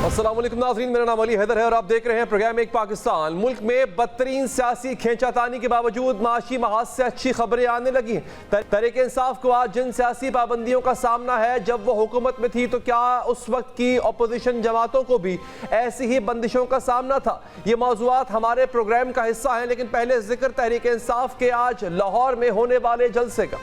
अस्सलाम वालेकुम नाज़रीन, मेरा नाम अली हैदर है और आप देख रहे हैं प्रोग्राम एक पाकिस्तान। मुल्क में बदतरीन सियासी खींचातानी के बावजूद माशी महाज से अच्छी खबरें आने लगी हैं। तहरीक इंसाफ को आज जिन सियासी पाबंदियों का सामना है, जब वो हुकूमत में थी तो क्या उस वक्त की अपोजिशन जमातों को भी ऐसी ही बंदिशों का सामना था? ये मौज़ूआत हमारे प्रोग्राम का हिस्सा है, लेकिन पहले जिक्र तहरीक इंसाफ के आज लाहौर में होने वाले जलसे का।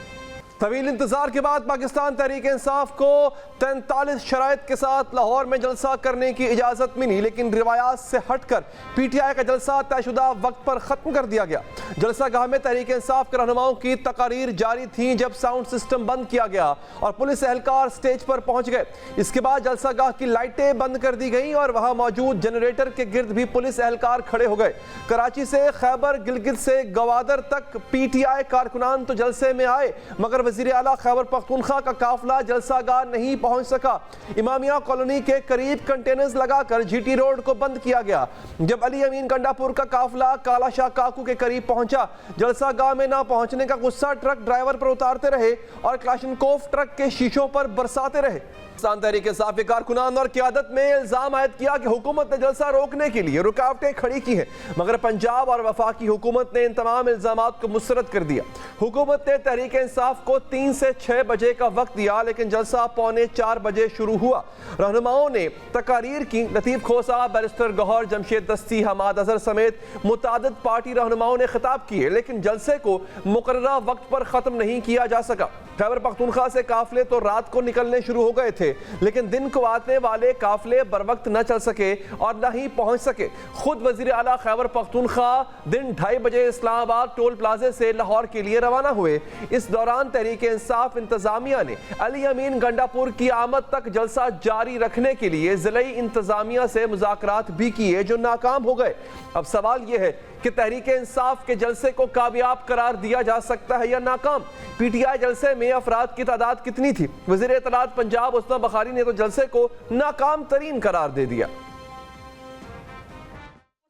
तवील इंतजार के बाद पाकिस्तान तहरीक इंसाफ को 43 शराइत के साथ लाहौर में जलसा करने की इजाज़त मिली, लेकिन रिवायात से हटकर PTI का जलसा तयशुदा वक्त पर ख़त्म कर दिया गया। जलसा गाह में तहरीक इंसाफ के रहनुमाओं की तकारीर जारी थी जब साउंड सिस्टम बंद किया गया और पुलिस एहलकार स्टेज पर पहुंच गए। इसके बाद जलसा गाह की लाइटें बंद कर दी गई और वहां मौजूद जनरेटर के गिर्द भी पुलिस एहलकार खड़े हो गए। कराची से खैबर गिलगित से गवादर तक PTI कारकुनान तो जलसे में आए, मगर वज़ीर आला खैबर पख्तूनख्वा का काफिला जलसा गाह नहीं पहुंच सका। इमामिया कॉलोनी के करीब कंटेनर्स लगाकर GT रोड को बंद किया गया। जब अली अमीन गंडापुर का काफिला काला शाह काकू के करीब पहुंचा, जलसा गाह में ना पहुंचने का गुस्सा ट्रक ड्राइवर पर उतारते रहे और क्लाशनकोफ ट्रक के शीशों पर बरसाते रहे। पाकिस्तान तहरीक इंसाफ के कारकुनान और क़यादत में इल्जाम आयद किया कि हुकूमत ने जलसा रोकने के लिए रुकावटें खड़ी की हैं, मगर पंजाब और वफाकी हुकूमत ने इन तमाम इल्जामात को मुस्तरद कर दिया। हुकूमत ने तहरीक इंसाफ को 3 से 6 बजे का वक्त दिया, लेकिन जलसा 3:45 बजे शुरू हुआ। रहनुमाओं ने तकारीर की। लतीफ़ खोसा, बैरिस्टर गौहर, जमशेद दस्ती, हमाद अजहर समेत मुतादिद पार्टी रहनुमाओं ने खिताब किए, लेकिन जलसे को मुकर्ररा वक्त पर ख़त्म नहीं किया जा सका। खैबर पख्तूनख्वा से काफिले तो रात को निकलने शुरू हो गए थे, लेकिन दिन को आने वाले काफिले बर वक्त न चल सके और न ही पहुंच सके। खुद वजीर आला खैबर पख्तूनख्वा दिन 2:30 बजे इस्लामाबाद टोल प्लाजे से लाहौर के लिए रवाना हुए। इस दौरान तहरीक इंसाफ इंतजामिया ने अली अमीन गंडापुर की आमद तक जलसा जारी रखने के लिए ज़िलाई इंतजामिया से मुज़ाकरात भी किए, जो नाकाम हो गए। अब सवाल यह है कि तहरीक इंसाफ के जलसे को कामयाब करार दिया जा सकता है या नाकाम? PTI जलसे में अफराद की तादाद कितनी थी? वज़ीर इत्तलात पंजाब उस्मा बखारी ने तो जलसे को नाकाम तरीन करार दे दिया।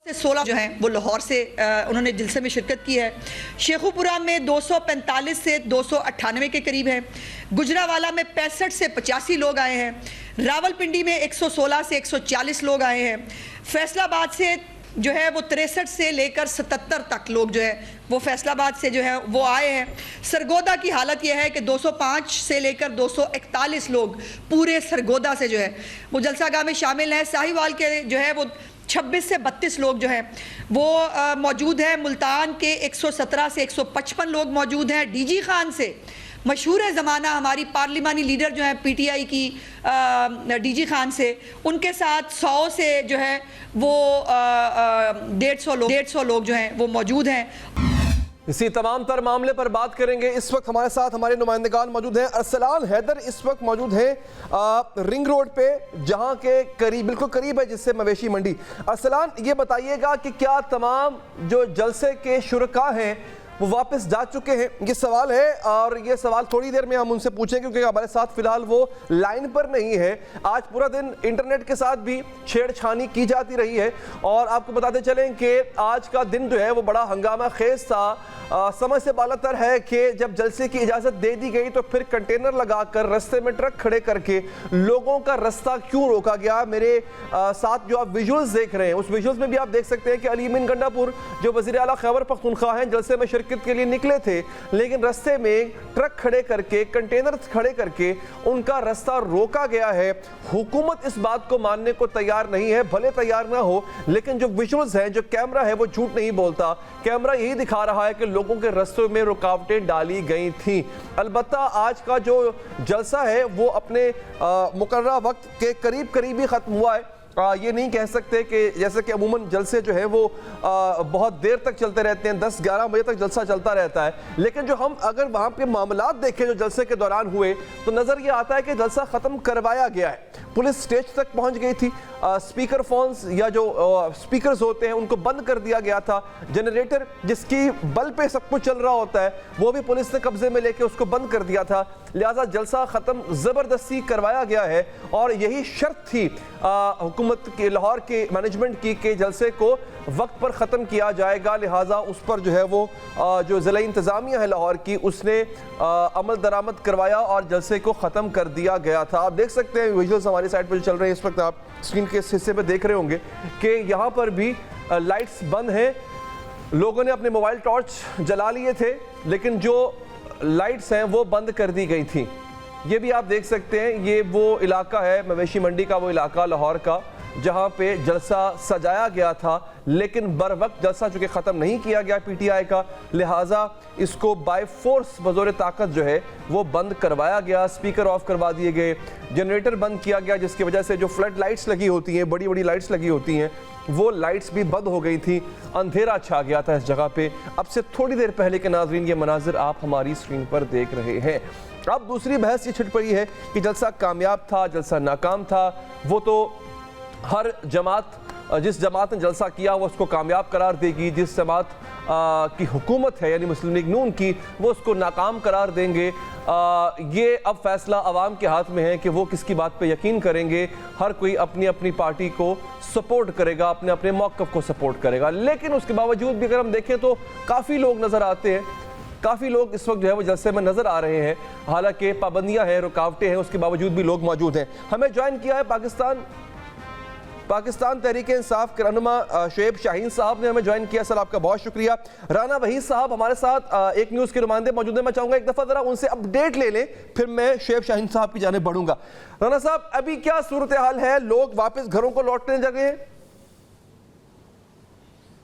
16 जो हैं वो लाहौर से उन्होंने जलसे में शिरकत की है। शेखुपुरा में 245 से 298 के करीब है। गुजरावाला में 65 से 85 लोग आए हैं। रावलपिंडी में 116 से 140 लोग आए हैं। फैसलाबाद से जो है वो 63 से लेकर 77 तक लोग जो है वो फैसलाबाद से जो है वो आए हैं। सरगोदा की हालत यह है कि 205 से लेकर 241 लोग पूरे सरगोदा से जो है वो जलसागाह में शामिल हैं। साहिवाल के जो है वो 26 से 32 लोग जो हैं वो मौजूद हैं। मुल्तान के 117 से 155 लोग मौजूद हैं। DG खान से मशहूर ज़माना हमारी पार्लिमानी लीडर जो है PTI की DG खान से, उनके साथ 100 से जो है वो 150 लोग जो हैं वो मौजूद हैं। इसी तमाम तर मामले पर बात करेंगे। इस वक्त हमारे साथ हमारे नुमाइंदगान मौजूद हैं। अरसलान हैदर इस वक्त मौजूद हैं रिंग रोड पे, जहां के करीब बिल्कुल करीब है जिससे मवेशी मंडी। अरसलान, ये बताइएगा कि क्या तमाम जो जलसे के शुरका हैं वो वापस जा चुके हैं? ये सवाल है और ये सवाल थोड़ी देर में हम उनसे पूछेंगे, क्योंकि हमारे साथ फिलहाल वो लाइन पर नहीं है। आज पूरा दिन इंटरनेट के साथ भी छेड़छानी की जाती रही है और आपको बताते चलें कि आज का दिन जो है वो बड़ा हंगामा खेज था। समझ से बालातर है कि जब जलसे की इजाज़त दे दी गई तो फिर कंटेनर लगाकर रास्ते में ट्रक खड़े करके लोगों का रास्ता क्यों रोका गया? मेरे साथ जो आप विजुअल्स देख रहे हैं, उस विजुअल्स में भी आप देख सकते हैं कि अली अमीन गंडापुर जो वज़ीर आला खैबर पख्तूनख्वा हैं, जलसे में शिरकत के लिए निकले थे, लेकिन रास्ते में ट्रक खड़े करके, कंटेनर खड़े करके उनका रास्ता रोका गया है। हुकूमत इस बात को मानने को तैयार नहीं है। भले तैयार ना हो, लेकिन जो विजुअल्स हैं, जो कैमरा है वो झूठ नहीं बोलता। कैमरा यही दिखा रहा है कि लोगों के रास्तों में रुकावटें डाली गई थी। अलबत्ता आज का जो जलसा है वो अपने मुकर्ररा वक्त के करीब ही खत्म हुआ है। ये नहीं कह सकते कि जैसे कि अमूमन जलसे जो है वो बहुत देर तक चलते रहते हैं, 10-11 बजे तक जलसा चलता रहता है, लेकिन जो हम अगर वहाँ पे मामलात देखें जो जलसे के दौरान हुए तो नज़र ये आता है कि जलसा ख़त्म करवाया गया है। पुलिस स्टेज तक पहुँच गई थी। स्पीकर फोन्स या जो स्पीकर्स होते हैं उनको बंद कर दिया गया था। जनरेटर जिसकी बल पे सब कुछ चल रहा होता है वो भी पुलिस ने कब्जे में लेके उसको बंद कर दिया था। लिहाजा जलसा ख़त्म ज़बरदस्ती करवाया गया है और यही शर्त थी हुकूमत के लाहौर के मैनेजमेंट की के जलसे को वक्त पर ख़त्म किया जाएगा, लिहाजा उस पर जो है वो जो ज़िला इंतज़ामिया है लाहौर की उसने अमल दरामद करवाया और जलसे को ख़त्म कर दिया गया था। आप देख सकते हैं विजुअल्स हमारी साइड पर चल रहे हैं इस वक्त, आप स्क्रीन के इस हिस्से पर देख रहे होंगे कि यहाँ पर भी लाइट्स बंद हैं। लोगों ने अपने मोबाइल टॉर्च जला लिए थे लेकिन जो लाइट्स हैं वो बंद कर दी गई थी। ये भी आप देख सकते हैं, ये वो इलाका है मवेशी मंडी का, वो इलाका लाहौर का जहां पे जलसा सजाया गया था लेकिन बर वक्त जलसा चूंकि ख़त्म नहीं किया गया पीटीआई का, लिहाजा इसको बाय फोर्स बज़ोर ताकत जो है वो बंद करवाया गया। स्पीकर ऑफ करवा दिए गए, जनरेटर बंद किया गया, जिसकी वजह से जो फ्लड लाइट्स लगी होती हैं, बड़ी बड़ी लाइट्स लगी होती हैं, वो लाइट्स भी बंद हो गई थी। अंधेरा छा गया था इस जगह पे। अब से थोड़ी देर पहले के नाज़रीन ये मनाजिर आप हमारी स्क्रीन पर देख रहे हैं। अब दूसरी बहस ये छिड़ पड़ी है कि जलसा कामयाब था, जलसा नाकाम था। वो तो हर जमात, जिस जमात ने जलसा किया वो उसको कामयाब करार देगी, जिस जमात की हुकूमत है यानी मुस्लिम लीग नून की, वो उसको नाकाम करार देंगे। ये अब फैसला अवाम के हाथ में है कि वो किसकी बात पे यकीन करेंगे। हर कोई अपनी अपनी पार्टी को सपोर्ट करेगा, अपने अपने मौक़िफ़ को सपोर्ट करेगा। लेकिन उसके बावजूद भी अगर हम देखें तो काफ़ी लोग नज़र आते हैं, काफ़ी लोग इस वक्त जो है वो जलसे में नज़र आ रहे हैं। हालांकि पाबंदियां हैं, रुकावटें हैं, उसके बावजूद भी लोग मौजूद हैं। हमें ज्वाइन किया है पाकिस्तान तहरीक इंसाफ के रहनुमा शुएब शाहीन साहब ने हमें ज्वाइन किया। सर आपका बहुत शुक्रिया। राना वहीद साहब हमारे साथ एक न्यूज़ के नुमाइंदे मौजूद हैं। मैं चाहूँगा एक दफ़ा ज़रा उनसे अपडेट ले लें, फिर मैं शुएब शाहीन साहब की जानिब बढ़ूंगा। राना साहब, अभी क्या सूरत हाल है? लोग वापस घरों को लौटने लगे हैं?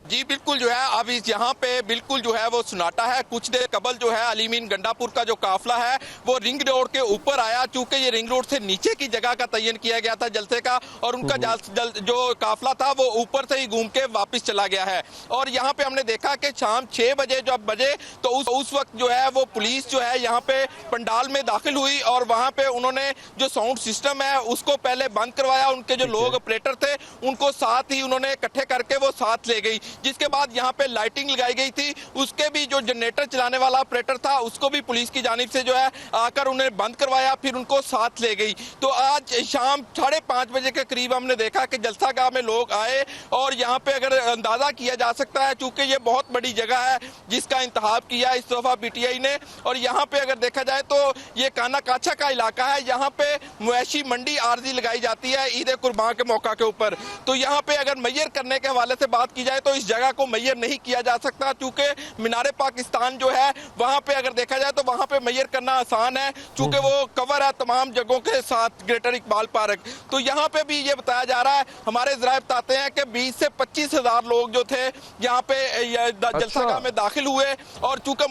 जी बिल्कुल जो है अब इस यहाँ पे बिल्कुल जो है वो सन्नाटा है। कुछ देर कबल जो है अलीमीन गंडापुर का जो काफिला है वो रिंग रोड के ऊपर आया, चूंकि ये रिंग रोड से नीचे की जगह का तयन किया गया था जलसे का, और उनका जो काफिला था वो ऊपर से ही घूम के वापस चला गया है। और यहाँ पे हमने देखा कि शाम 6 बजे जब बजे तो उस वक्त जो है वो पुलिस जो है यहाँ पे पंडाल में दाखिल हुई और वहाँ पे उन्होंने जो साउंड सिस्टम है उसको पहले बंद करवाया। उनके जो लोग ऑपरेटर थे उनको साथ ही उन्होंने इकट्ठे करके वो साथ ले गई, जिसके बाद यहाँ पे लाइटिंग लगाई गई थी। उसके भी जो जनरेटर चलाने वाला ऑपरेटर था उसको भी पुलिस की जानिब से जो है आकर उन्हें बंद करवाया, फिर उनको साथ ले गई। तो आज शाम 5:30 बजे के करीब हमने देखा कि जलसागाह में लोग आए और यहाँ पे अगर अंदाजा किया जा सकता है चूंकि ये बहुत बड़ी जगह है जिसका इंतखाब किया इस दफा पीटीआई ने, और यहाँ पे अगर देखा जाए तो ये काना काछा का इलाका है। यहाँ पे मवेशी मंडी आरजी लगाई जाती है ईद कुर्बान के मौका के ऊपर। तो यहाँ पे अगर मैयर करने के हवाले से बात की जाए तो इस जगह को मैयर नहीं किया जा सकता, क्योंकि मीनारे पाकिस्तान जो है वहां पे अगर देखा जाए तो वहां पे मैयर करना आसान है, चूंकि वो कवर है तमाम जगहों के साथ ग्रेटर इकबाल पार्क। तो यहाँ पे भी ये बताया जा रहा है, हमारे जराये बताते हैं कि 20 से 25 हजार लोग जो थे यहाँ पे जलसागाह में दाखिल हुए, और चूंकि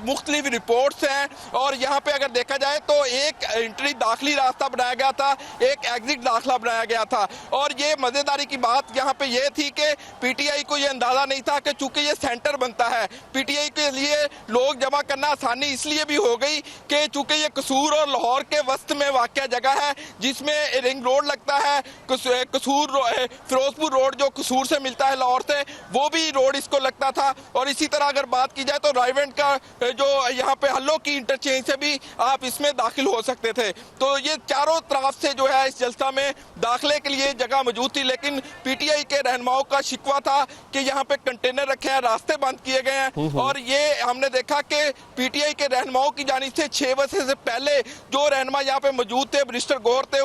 मुख्तलिफ रिपोर्ट्स हैं और यहाँ पे अगर देखा जाए तो एक एंट्री दाखिली रास्ता बनाया गया था, एक एग्जिट दाखिला बनाया गया था। और ये मजेदारी की बात यहाँ पे ये थी कि पीटीआई को ये अंदाजा नहीं था कि चूंकि ये सेंटर बनता है, पीटीआई के लिए लोग जमा करना आसानी इसलिए भी हो गई कि चूंकि ये कसूर और लाहौर के वस्त में वाक़या जगह है जिसमें रिंग रोड लगता है। फिरोजपुर रोड जो कसूर से मिलता है लाहौर से, वो भी रोड इसको लगता था। और इसी तरह अगर बात की जाए तो रायवेंट का जो यहाँ पे हल्लों की इंटरचेंज से भी आप इसमें दाखिल हो सकते थे। तो ये चारों तरफ से जो है इस जलसा में दाखिले के लिए जगह मौजूद थी, लेकिन पीटीआई के रहनुमाओं का शिकवा था कि यहाँ पे कंटेनर रखे हैं, रास्ते बंद किए गए हैं। और ये हमने देखा कि पीटीआई के रहनुमाओं की जानिब से 6 बजे से पहले जो रहनुमा यहाँ पे मौजूद थे, बैरिस्टर गौर थे,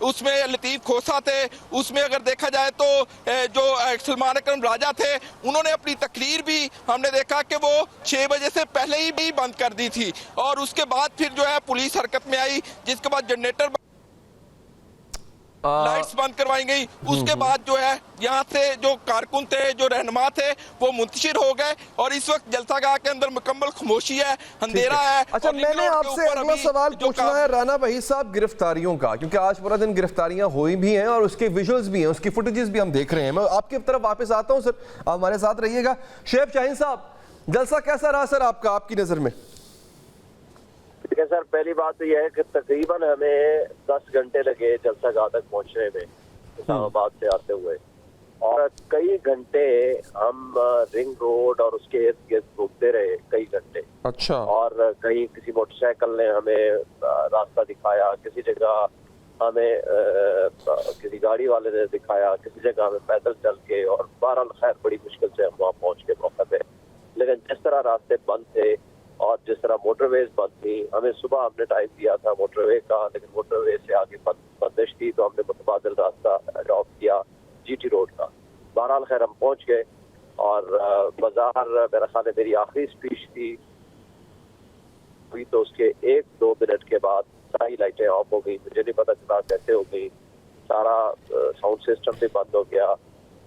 उसमें लतीफ खोसा थे, उसमें अगर देखा जाए तो जो सलमान अकरम राजा थे, उन्होंने अपनी तकरीर भी हमने देखा कि वो 6 बजे से पहले ही भी बंद कर दी थी। और उसके बाद फिर जो है पुलिस हरकत में आई, जिसके बाद जनरेटर लाइट्स बंद करवाई गई। उसके बाद जो है यहाँ से जो कारकुन थे, जो रहनुमा थे, वो मुंतशिर हो गए और इस वक्त जलसागाह के अंदर मुकम्मल खामोशी है, अंधेरा है। अच्छा, मैंने आपसे अगला सवाल पूछना है राना वहीद साहब गिरफ्तारियों का, क्योंकि आज पूरा दिन गिरफ्तारियां हुई भी हैं और उसके विजुअल्स भी हैं, उसकी फुटेजेस भी हम देख रहे हैं। मैं आपकी तरफ वापस आता हूँ सर, आप हमारे साथ रहिएगा। शुएब शाहीन साहब, जलसा कैसा रहा सर आपका, आपकी नजर में? ठीक है सर, पहली बात तो यह है कि तकरीबन हमें 10 घंटे लगे जलसागाह तक पहुंचने में इस्लामाबाद से आते हुए, और कई घंटे हम रिंग रोड और उसके इर्द गिर्द घूमते रहे कई घंटे। अच्छा। और कहीं किसी मोटरसाइकिल ने हमें रास्ता दिखाया, किसी जगह हमें किसी गाड़ी वाले ने दिखाया, किसी जगह हमें पैदल चल के, और बहरहाल खैर बड़ी मुश्किल से हम वहाँ पहुँच के मौके पे। लेकिन जिस तरह रास्ते बंद थे और जिस तरह मोटरवेज बंद थी, हमें सुबह हमने टाइम दिया था मोटरवे का, लेकिन मोटरवे से आगे बंदिश थी, तो हमने मुतबादिल रास्ता अडॉप्ट किया GT रोड का। बहरहाल खैर हम पहुँच गए और बाजार, मेरा ख्याल है मेरी आखिरी स्पीच थी हुई, तो उसके 1-2 मिनट के बाद सारी लाइटें ऑफ हो गई। मुझे नहीं पता चला कैसे हो गई, सारा साउंड सिस्टम भी बंद हो गया,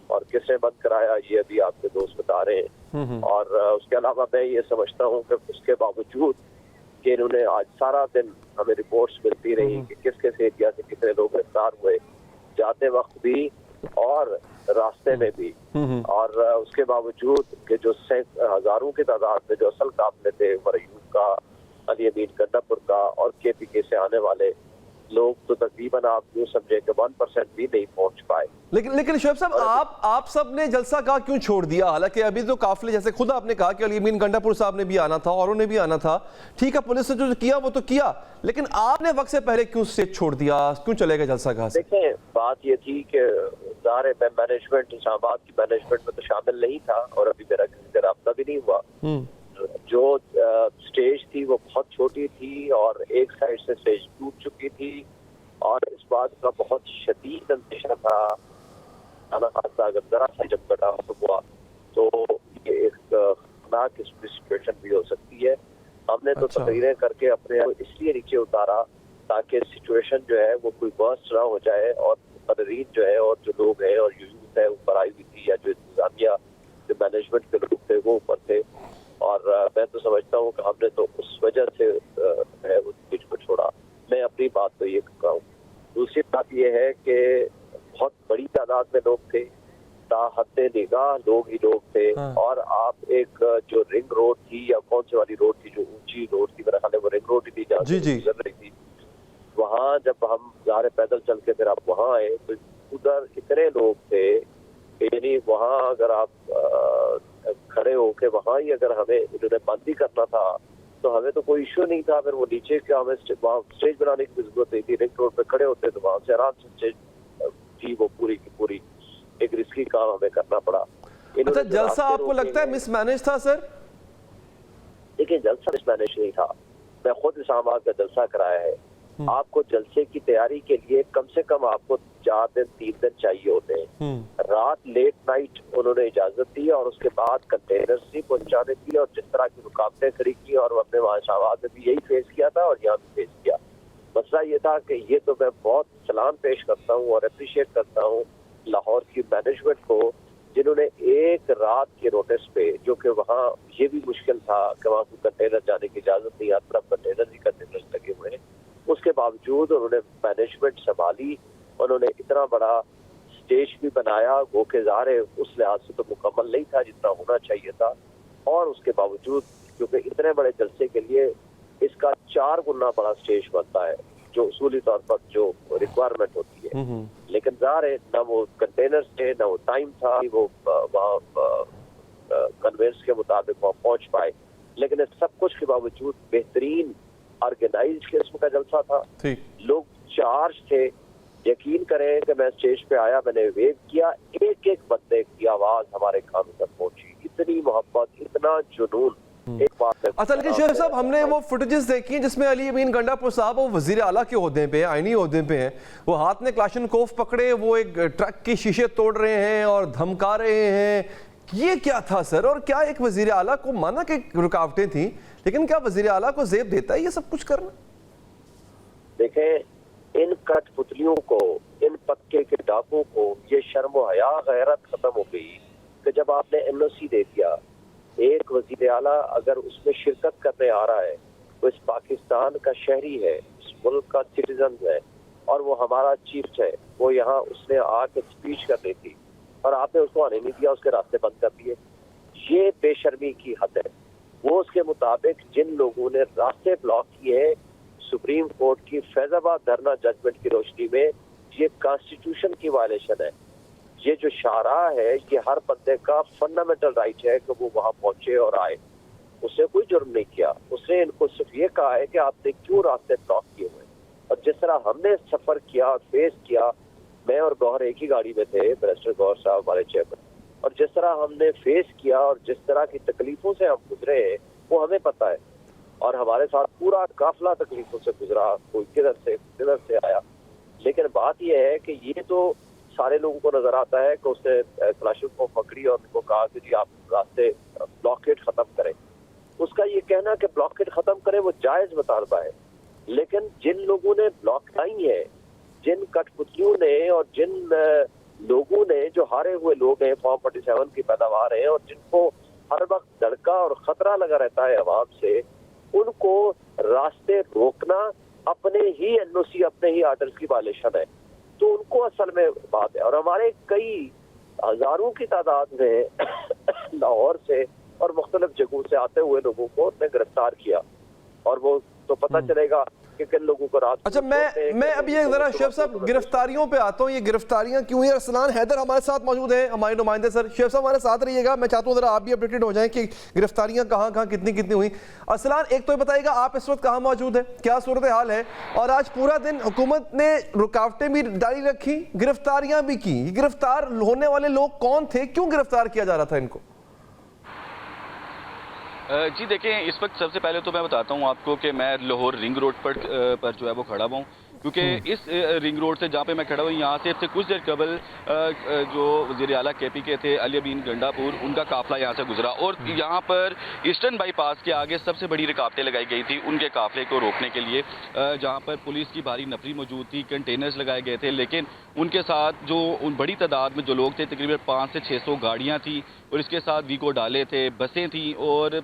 और किसने बंद कराया ये अभी आपके दोस्त बता रहे हैं। और उसके अलावा मैं ये समझता हूँ कि उसके बावजूद कि इन्होंने आज सारा दिन हमें रिपोर्ट्स मिलती रही कि किस किस एरिया से कितने लोग गिरफ्तार हुए, जाते वक्त भी और रास्ते में भी, और उसके बावजूद कि जो हजारों की तादाद में जो असल काफिले थे, मरयूब का, अली अमीन गंडापुर का और KPK से आने वाले लोग, तो तकरीबन आप यूँ समझे कि 1% भी नहीं पहुंच पाए। लेकिन शोएब साहब, आप सब ने जलसा गाह क्यों छोड़ दिया? हालांकि अभी तो काफिले, जैसे खुद आपने कहा कि अली अमीन गंडापुर साहब ने भी आना था, औरों ने भी आना था, ठीक है, पुलिस ने जो किया वो तो किया, लेकिन आपने वक्त से पहले क्यों स्टेज छोड़ दिया, क्यों चले गए जलसा गाह से? देखें, बात ये थी कि ज़ाहिर है मैनेजमेंट, इस्लामाबाद की मैनेजमेंट में तो शामिल नहीं था, और अभी मेरा किसी से रब्ता भी नहीं हुआ। जो स्टेज थी वो बहुत छोटी थी, और एक साइड से स्टेज टूट चुकी थी, और इस बात का बहुत शदीद अंदेशा था हादसा अगर जरा सा जब घटा हुआ तो ये एक खतरनाक सिचुएशन भी हो सकती है। हमने तो तकरीरें करके अपने इसलिए नीचे उतारा ताकि सिचुएशन जो है वो कोई बर्स्ट ना हो जाए, और मुकर्रीन जो है और जो लोग हैं और यूथ है ऊपर आई हुई थी, या जो इंतजामिया जो मैनेजमेंट के लोग थे वो ऊपर थे, और मैं तो समझता हूँ कि हमने तो उस वजह से है उस चीज को छोड़ा। मैं अपनी बात तो ये कहूँ। दूसरी बात ये है कि बहुत बड़ी तादाद में लोग थे, ताहते निगाह लोग ही लोग थे, और आप एक जो रिंग रोड थी, या कौन सी वाली रोड थी जो ऊंची रोड थी, मेरा ख्याल है वो रिंग रोड ही थी जहाँ से गुजर रही थी, वहाँ जब हम ज़ाहिर पैदल चल के फिर आप वहाँ आए तो उधर इतने लोग थे, यानी वहाँ अगर आप खड़े होके वहाँ ही अगर हमें इन्होंने बंद ही करना था तो हमें तो कोई इश्यू नहीं था। फिर वो नीचे क्या हमें वहाँ स्टेज बनाने की जरूरत नहीं थी, रिंग रोड पे खड़े होते तो वहाँ से आराम से स्टेज थी वो पूरी की पूरी। एक रिस्की काम हमें करना पड़ा। अच्छा, जलसा आपको लगता है मिसमैनेज था सर? देखिए, जलसा मिसमैनेज नहीं था, मैं खुद इस्लामाबाद का जलसा कराया है। आपको जलसे की तैयारी के लिए कम से कम आपको 4 दिन 3 दिन चाहिए होते हैं। रात लेट नाइट उन्होंने इजाजत दी, और उसके बाद कंटेनर्स भी पहुंचाने की, और जिस तरह की रुकावटें खड़ी की, और हमने वहाँ इस्लामाबाद में भी यही फेस किया था और यहाँ भी फेस किया। मसला ये था कि ये तो मैं बहुत सलाम पेश करता हूँ और अप्रिशिएट करता हूँ लाहौर की मैनेजमेंट को, जिन्होंने एक रात के नोटिस पे, जो कि वहाँ ये भी मुश्किल था कि वहाँ को कंटेनर जाने की इजाजत नहीं, हर तरफ कंटेनर ही कंटेनर लगे हुए हैं, उसके बावजूद उन्होंने मैनेजमेंट संभाली, उन्होंने इतना बड़ा स्टेज भी बनाया, वो के ज़ाहिर उस लिहाज से तो मुकम्मल नहीं था जितना होना चाहिए था, और उसके बावजूद क्योंकि इतने बड़े जलसे के लिए इसका 4 गुना बड़ा स्टेज बनता है जो उसूली तौर पर जो रिक्वायरमेंट होती है, लेकिन ज़ाहिर है न वो कंटेनर्स थे, न वो टाइम था, वो वहाँ कन्वेंस के मुताबिक वहाँ पहुँच पाए। लेकिन इस सब कुछ के बावजूद बेहतरीन ऑर्गेनाइज किस्म का जलसा था, लोग चार्ज थे। यकीन करें कि मैं स्टेज पे आया, मैंने वेव किया, एक एक बंदे की आवाज हमारे कानों तक पहुंची, इतनी मोहब्बत, इतना जुनून। एक बात अच्छा, लेकिन शोएब साहब, हमने वो फुटेजेस देखी हैं जिसमें अली अमीन गंडापुर साहब वो वजीर आला के ओहदे पे, आईनी ओहदे पे हैं, वो हाथ में क्लाशनकोफ पकड़े, वो एक ट्रक के शीशे तोड़ रहे हैं और धमका रहे हैं। ये क्या था सर? और क्या एक वजीर आला को, माना कि रुकावटें थी, लेकिन क्या वजीर आला को जेब देता है ये सब कुछ करना? देखें, इन कठपुतलियों को, इन पक्के के डाकों को ये शर्म व हया गैरत खत्म हो गई कि जब आपने NOC दे दिया, एक वजीर आला अगर उसमें शिरकत करने आ रहा है, वो इस पाकिस्तान का शहरी है, इस मुल्क का सिटीजन है, और वो हमारा चीफ है, वो यहाँ उसने आके स्पीच करनी थी और आपने उसको आने नहीं दिया, उसके रास्ते बंद कर दिए। ये बेशर्मी की हद है। वो उसके मुताबिक जिन लोगों ने रास्ते ब्लॉक किए सुप्रीम कोर्ट की फैजाबाद धरना जजमेंट की रोशनी में, ये कॉन्स्टिट्यूशन की वायलेशन है। ये जो शाहराह है, ये हर बंदे का फंडामेंटल राइट है कि वो वहां पहुंचे और आए। उसने कोई जुर्म नहीं किया, उसने इनको सिर्फ ये कहा है कि आपने क्यों रास्ते ब्लॉक किए हुए। और जिस तरह हमने सफर किया, फेस किया, मैं और गौहर एक ही गाड़ी में थे, बैरिस्टर गौहर साहब हमारे चेयरमैन, और जिस तरह हमने फेस किया और जिस तरह की तकलीफों से हम गुजरे हैं वो हमें पता है। और हमारे साथ पूरा काफिला तकलीफों से गुजरा, कोई किधर से आया। लेकिन बात यह है कि ये तो सारे लोगों को नजर आता है कि उसने क्लाशुक को पकड़ी और उनको कहा कि जी आप रास्ते ब्लॉकेट खत्म करें। उसका ये कहना कि ब्लॉकेट खत्म करें वो जायज मुतालबा है, लेकिन जिन लोगों ने ब्लॉक लाई है, जिन कठपुतलियों ने और जिन लोगों ने, जो हारे हुए लोग हैं, फॉर्म 47 की पैदावार है और जिनको हर वक्त धड़का और खतरा लगा रहता है अवाम से, उनको रास्ते रोकना अपने ही एनओसी, अपने ही आर्डर्स की वायलेशन है। तो उनको असल में बात है। और हमारे कई हजारों की तादाद में लाहौर से और मुख्तलिफ जगहों से आते हुए लोगों को उसने गिरफ्तार किया, और वो तो पता चलेगा कि किन लोगों को रात। अच्छा, मैं अभी एक जरा शेफ साहब गिरफ्तारियों पे आता हूँ। ये गिरफ्तारियां क्यों हुई? अरसलान हैदर हमारे साथ मौजूद है, हमारे नुमाइंदे। सर शेफ साहब हमारे साथ रहिएगा, मैं चाहता हूँ जरा आप भी अपडेटेड हो जाएं कि गिरफ्तारियां कहाँ कहाँ कितनी कितनी हुई। अरसलान, एक तो बताइएगा आप इस वक्त कहाँ मौजूद है, क्या सूरत हाल है? और आज पूरा दिन हुकूमत ने रुकावटें भी जारी रखी, गिरफ्तारियां भी की। गिरफ्तार होने वाले लोग कौन थे, क्यों गिरफ्तार किया जा रहा था इनको? जी देखें, इस वक्त सबसे पहले तो मैं बताता हूँ आपको कि मैं लाहौर रिंग रोड पर जो है वो खड़ा हुआ हूँ, क्योंकि इस रिंग रोड से जहाँ पे मैं खड़ा हूँ, यहाँ से कुछ देर कबल जो वज़ीर आला KP के थे अली अमीन गंडापुर, उनका काफिला यहाँ से गुजरा और यहाँ पर ईस्टर्न बाईपास के आगे सबसे बड़ी रुकावटें लगाई गई थी उनके काफिले को रोकने के लिए, जहाँ पर पुलिस की भारी नफरी मौजूद थी, कंटेनर्स लगाए गए थे, लेकिन उनके साथ जो बड़ी तादाद में जो लोग थे, तकरीबन 500 से 600 गाड़ियाँ थी और इसके साथ वीको डाले थे, बसें थी और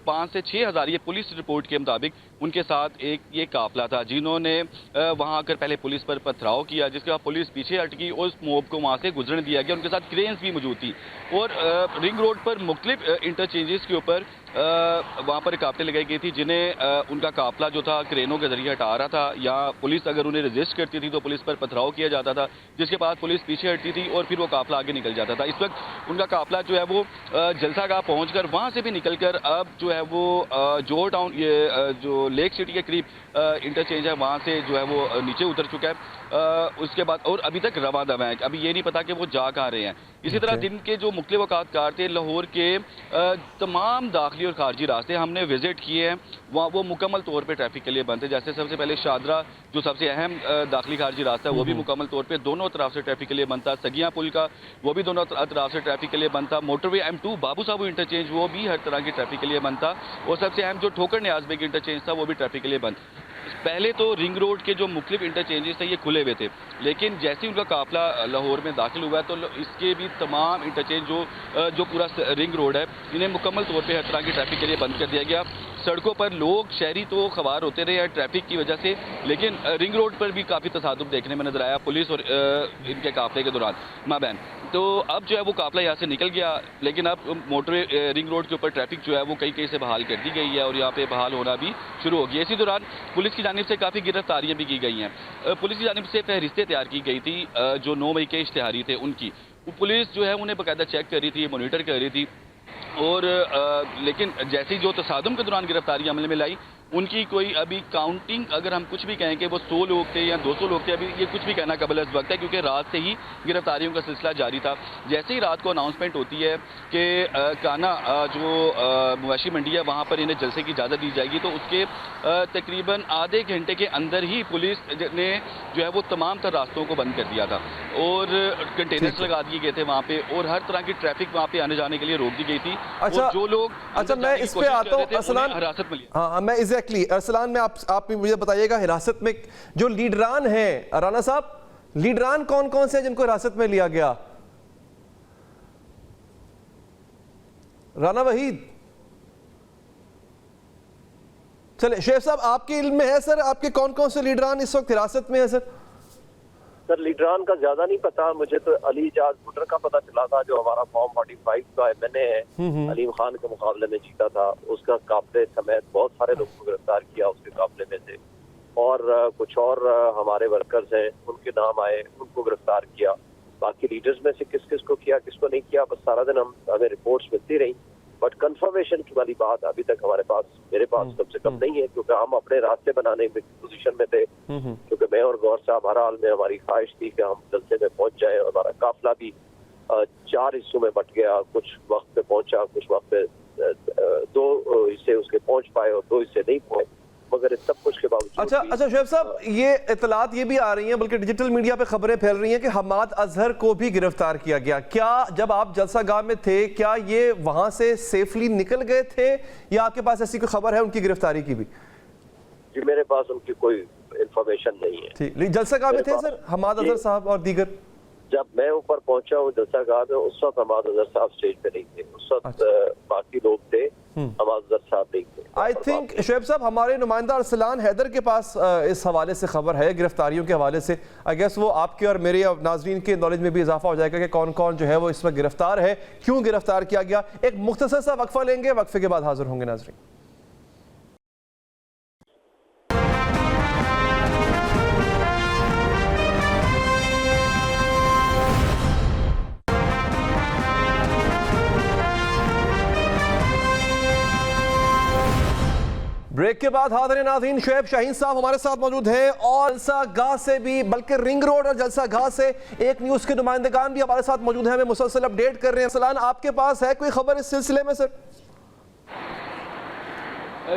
5 से 6 हज़ार, ये पुलिस रिपोर्ट के मुताबिक उनके साथ एक ये काफिला था, जिन्होंने वहां आकर पहले पुलिस पर पथराव किया, जिसके बाद पुलिस पीछे हटकी और उस मोब को वहां से गुजरने दिया गया। उनके साथ क्रेन्स भी मौजूद थी और रिंग रोड पर मुख्तलिफ इंटरचेंजेस के ऊपर वहाँ पर रुकावटें लगाई गई थी, जिन्हें उनका काफिला जो था क्रेनों के जरिए हटा रहा था, या पुलिस अगर उन्हें रेजिस्ट करती थी तो पुलिस पर पथराव किया जाता था, जिसके बाद पुलिस पीछे हटती थी और फिर वो काफिला आगे निकल जाता था। इस वक्त उनका काफिला जो है वो जलसागाह पहुँचकर वहाँ से भी निकलकर अब जो है वो जोहर टाउन, ये जो लेक सिटी के करीब इंटरचेंज है, वहाँ से जो है वो नीचे उतर चुका है। उसके बाद और अभी तक रवा दवा है, अभी ये नहीं पता कि वो जा कहाँ रहे हैं। इसी तरह दिन के जो मुख्तलिफ औकात थे, लाहौर के तमाम दाखिली और खारजी रास्ते हमने विजिट किए हैं, वहाँ वो मुकम्मल तौर पे ट्रैफिक के लिए बंद है। जैसे सबसे पहले शादरा जो सबसे अहम दाखिली खारजी रास्ता है, वो भी मुकम्मल तौर पे दोनों तरफ से ट्रैफिक के लिए बंद था। सगिया पुल का वो भी दोनों तरफ से ट्रैफिक के लिए बंद था। मोटरवे M2 बाबू साहब इंटरचेंज वो भी हर तरह की ट्रैफिक के लिए बंद था और सबसे अहम जो ठोकर न्याज बेग इंटरचेंज था वो भी ट्रैफिक के लिए बंद। पहले तो रिंग रोड के जो मुख्तलिफ इंटरचेंजेस थे ये खुले हुए थे, लेकिन जैसे ही उनका काफिला लाहौर में दाखिल हुआ तो इसके भी तमाम इंटरचेंज जो पूरा रिंग रोड है, इन्हें मुकम्मल तौर पे हर तरह की ट्रैफिक के लिए बंद कर दिया गया। सड़कों पर लोग, शहरी तो खवार होते रहे ट्रैफिक की वजह से, लेकिन रिंग रोड पर भी काफ़ी तसादुम देखने में नजर आया पुलिस और इनके काफिले के दौरान माबैन। तो अब जो है वो काफिला यहाँ से निकल गया, लेकिन अब मोटरवे रिंग रोड के ऊपर ट्रैफिक जो है वो कई से बहाल कर दी गई है और यहाँ पे बहाल होना भी शुरू हो गया। इसी दौरान पुलिस की जानिब से काफ़ी गिरफ्तारियाँ भी की गई हैं। पुलिस की जानिब से फहरिस्तें तैयार की गई थी जो 9 मई के इश्तिहारी थे उनकी, पुलिस जो है उन्हें बाकायदा चेक कर रही थी, मॉनिटर कर रही थी और लेकिन जैसे ही जो तसादुम के दौरान गिरफ्तारी अमल में लाई, उनकी कोई अभी काउंटिंग अगर हम कुछ भी कहें कि वो 100 लोग थे या 200 लोग थे, अभी ये कुछ भी कहना कबल इस वक्त है, क्योंकि रात से ही गिरफ्तारियों का सिलसिला जारी था। जैसे ही रात को अनाउंसमेंट होती है कि काना जो मवेशी मंडी है वहाँ पर इन्हें जलसे की इजाज़त दी जाएगी, तो उसके तकरीबन आधे घंटे के अंदर ही पुलिस ने जो है वो तमाम तर रास्तों को बंद कर दिया था और कंटेनर्स लगा दिए गए थे वहाँ पे और हर तरह की ट्रैफिक वहाँ पे आने जाने के लिए रोक दी गई थी। अच्छा, जो लोग मैं इस पे आता हूँ अरसलान, हिरासत में लिया। हाँ मैं एग्जैक्टली अरसलान में आप मुझे बताइएगा, हिरासत में जो लीडरान हैं, राना साहब, लीडरान कौन कौन से जिनको हिरासत में लिया गया? राना वहीद, चले शेख साहब आपके इल्म में है सर, आपके कौन कौन से लीडरान इस वक्त हिरासत में है सर? सर लीडरान का ज्यादा नहीं पता मुझे, तो अली इजाज भुट्टर का पता चला था जो हमारा फॉर्म 45 का MNA है, अलीम खान के मुकाबले में जीता था, उसका काफिले समेत बहुत सारे लोगों को गिरफ्तार किया उसके काफिले में से, और कुछ और हमारे वर्कर्स हैं उनके नाम आए, उनको गिरफ्तार किया। बाकी लीडर्स में से किस किस को किया किसको नहीं किया, बस सारा दिन हमें रिपोर्ट्स मिलती रही बट कंफर्मेशन की वाली बात अभी तक हमारे पास, मेरे पास कम से कम नहीं है, क्योंकि हम अपने रास्ते बनाने में पोजीशन में थे। क्योंकि मैं और गौर साहब हर हाल में हमारी ख्वाहिश थी कि हम जलसे में पहुंच जाए, और हमारा काफिला भी 4 हिस्सों में बट गया। कुछ वक्त पे पहुंचा, कुछ वक्त पे 2 हिस्से उसके पहुंच पाए और 2 हिस्से नहीं पहुंचे। मगर इस सब कुछ के बावजूद अच्छा शुएब साहब, ये इतलात ये भी आ रही हैं, बल्कि डिजिटल मीडिया पे खबरें फैल रही हैं कि हमाद अजहर को भी गिरफ्तार किया गया। क्या जब आप जलसा गाह में थे, क्या ये वहां से सेफली निकल गए थे, या आपके पास ऐसी कोई खबर है उनकी गिरफ्तारी की भी? जी मेरे पास उनकी कोई इंफॉर्मेशन नहीं है। ठीक, लेकिन जलसा गाह में थे सर हमाद अजहर साहब और दीगर? जब मैं ऊपर पहुंचा हूँ जलसा गाह में, उस वक्त हमाद अजहर साहब स्टेज पे नहीं थे। उस वक्त बाकी लोग थे, हमाद अजहर साहब नहीं थे। आई थिंक शुएब साहब, हमारे नुमाइंदा अरसलान हैदर के पास इस हवाले से खबर है, गिरफ्तारियों के हवाले से। आई गेस वो आपके और मेरे नाजरीन के नॉलेज में भी इजाफा हो जाएगा कि कौन कौन जो है वो इसमें गिरफ्तार है, क्यों गिरफ्तार किया गया। एक मुख्तसर सा वक्फा लेंगे, वक्फे के बाद हाजिर होंगे नाजरीन। ब्रेक के बाद हाज़िर नाज़रीन, शुएब शाहीन साहब हमारे साथ मौजूद हैं, और जलसा गाह से भी, बल्कि रिंग रोड और जलसा गाह से एक न्यूज़ के नुमाइंदगान भी हमारे साथ मौजूद हैं, हमें मुसलसल अपडेट कर रहे हैं। सलान, आपके पास है कोई खबर इस सिलसिले में सर?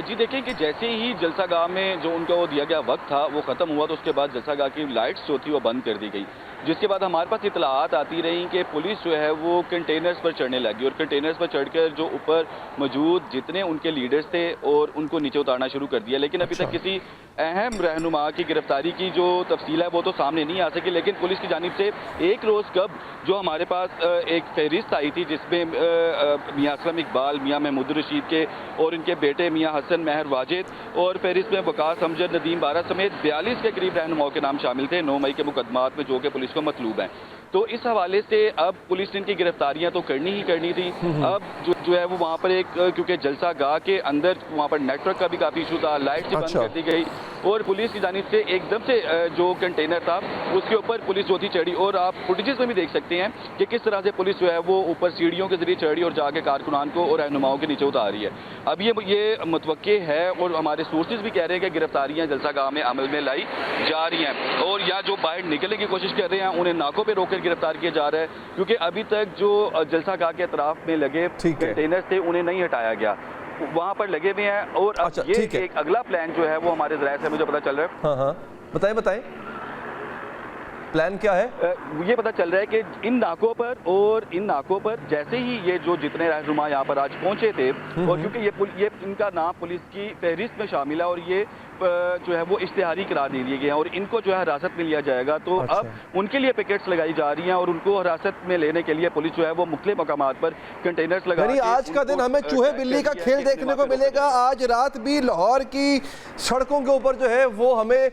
जी देखें कि जैसे ही जलसा गाह में जो उनका वो दिया गया वक्त था वो ख़त्म हुआ, तो उसके बाद जलसा गाह की लाइट्स जो थी वो बंद कर दी गई, जिसके बाद हमारे पास इतलात आती रही कि पुलिस जो है वो कंटेनर्स पर चढ़ने लगी, और कंटेनर्स पर चढ़कर जो ऊपर मौजूद जितने उनके लीडर्स थे और उनको नीचे उतारना शुरू कर दिया। लेकिन अभी तक किसी अहम रहनुमा की गिरफ्तारी की जो तफसील है वो तो सामने नहीं आ सकी। लेकिन पुलिस की जानिब से एक रोज़ कब जो हमारे पास एक फहरिस्त आई थी, जिसमें मियाँ असलम इकबाल, मियाँ महमूद रशीद के और इनके बेटे मियाँ हसन महर वाजिद, और फहरिस्त में वकास अमजद नदीम बारा समेत 42 के करीब रहनुमाओं के नाम शामिल थे 9 मई के मुकदमात में, जो कि पुलिस को मतलूब हैं। तो इस हवाले से अब पुलिस ने इनकी गिरफ्तारियां तो करनी ही करनी थी। अब जो है वो वहाँ पर एक, क्योंकि जलसा गाह के अंदर वहाँ पर नेटवर्क का भी काफ़ी इशू था, लाइट से बंद कर दी गई, और पुलिस की जानिब से एकदम से जो कंटेनर था उसके ऊपर पुलिस जो थी चढ़ी, और आप फुटेजेस में भी देख सकते हैं कि किस तरह से पुलिस जो है वो ऊपर सीढ़ियों के जरिए चढ़ी और जाके कारकुनान को और रहनुमाओं के नीचे उतार रही है। अब ये मुतवक्के है, और हमारे सोर्सेज भी कह रहे हैं कि गिरफ्तारियां जलसा गाह में अमल में लाई जा रही हैं, और या जो बाहर निकलने की कोशिश कर रहे हैं उन्हें नाकों पर रोककर गिरफ्तार किया जा रहा है, क्योंकि अभी तक जो जलसा गाह के अतराफ में लगे कंटेनर्स थे उन्हें नहीं हटाया गया, वहाँ पर लगे हुए हैं। और अब ये एक अगला प्लान जो है वो हमारे ज़राए से मुझे पता चल रहा है। हाँ, बताएं प्लान क्या है? ये पता चल रहा है कि इन नाकों पर जैसे ही ये जो जितने रहनुमा यहाँ पर आज पहुंचे थे, और क्योंकि ये इनका नाम पुलिस की फहरिस्त में शामिल है, और ये जो है वो इश्तिहारी करार दे दिए गए हैं, और इनको जो है हिरासत में लिया जाएगा। तो अब उनके लिए पिकेट्स लगाई जा रही हैं, और उनको हिरासत में लेने के लिए पुलिस जो है वो मुख्तलिफ मकामात पर कंटेनर्स लगा। आज का दिन हमें चूहे बिल्ली का खेल देखने को मिलेगा। आज रात भी लाहौर की सड़कों के ऊपर जो है वो हमें